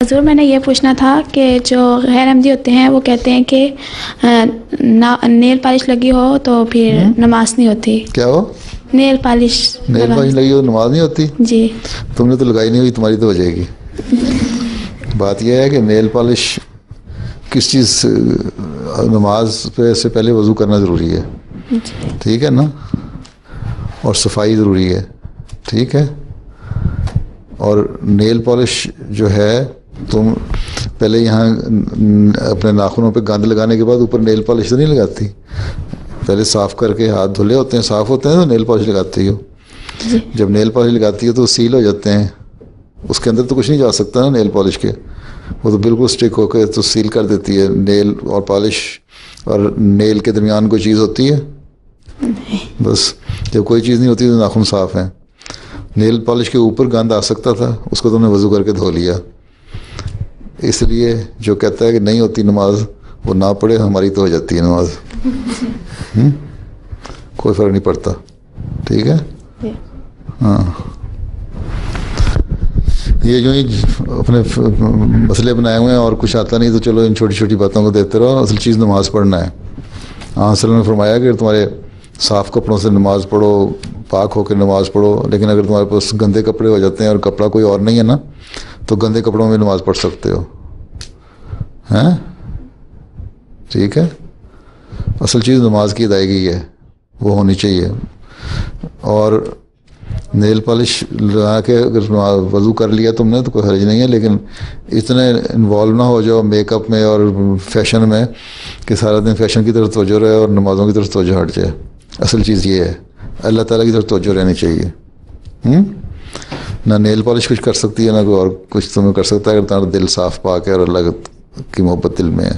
حضور میں نے یہ پوچھنا تھا کہ جو غیر احمدی ہوتے ہیں وہ کہتے ہیں کہ نیل پالش لگی ہو تو پھر نماز نہیں ہوتی. کیا ہو؟ نیل پالش لگی ہو نماز نہیں ہوتی؟ جی. تم نے تو لگائی نہیں ہوئی، تمہاری تو ہو جائے گی. بات یہ ہے کہ نیل پالش کس چیز، نماز پہ سے پہلے وضو کرنا ضروری ہے، ٹھیک ہے نا، اور صفائی ضروری ہے، ٹھیک ہے. اور نیل پالش جو ہے تم پہلے یہاں اپنے ناخنوں پہ گند لگانے کے بعد اوپر نیل پالش تو نہیں لگاتی، پہلے صاف کر کے ہاتھ دھلے ہوتے ہیں، صاف ہوتے ہیں تو نیل پالش لگاتی ہو. جب نیل پالش لگاتی ہے تو سیل ہو جاتے ہیں، اس کے اندر تو کچھ نہیں جا سکتا نا نیل پالش کے، وہ تو بالکل اسٹک ہو کے تو سیل کر دیتی ہے. نیل اور پالش اور نیل کے درمیان کوئی چیز ہوتی ہے؟ بس جب کوئی چیز نہیں ہوتی تو ناخن صاف ہیں. نیل پالش کے اوپر گند آ سکتا تھا، اس کو تم نے وضو کر کے دھو لیا. اس لیے جو کہتا ہے کہ نہیں ہوتی نماز وہ نہ پڑھے، ہماری تو ہو جاتی ہے نماز. کوئی فرق نہیں پڑتا، ٹھیک ہے. ہاں یہ جو ہی اپنے مسئلے بنائے ہوئے ہیں اور کچھ آتا نہیں تو چلو ان چھوٹی چھوٹی باتوں کو دیتے رہو. اصل چیز نماز پڑھنا ہے. اصل نے فرمایا کہ تمہارے صاف کپڑوں سے نماز پڑھو، پاک ہو کے نماز پڑھو، لیکن اگر تمہارے پاس گندے کپڑے ہو جاتے ہیں اور کپڑا کوئی اور نہیں ہے نا تو گندے کپڑوں میں نماز پڑھ سکتے ہو، ہیں، ٹھیک ہے. اصل چیز نماز کی ادائیگی ہے، وہ ہونی چاہیے. اور نیل پالش لگا کے اگر وضو کر لیا تم نے تو کوئی حرج نہیں ہے، لیکن اتنے انوالو نہ ہو جاؤ میک اپ میں اور فیشن میں کہ سارا دن فیشن کی طرف توجہ رہے اور نمازوں کی طرف توجہ ہٹ جائے. اصل چیز یہ ہے، اللہ تعالیٰ کی طرف توجہ رہنی چاہیے. نہ نیل پالش کچھ کر سکتی ہے، نہ کوئی اور کچھ تمہیں کر سکتا ہے اگر تمہارا دل صاف پاک ہے اور اللہ کی محبت دل میں ہے.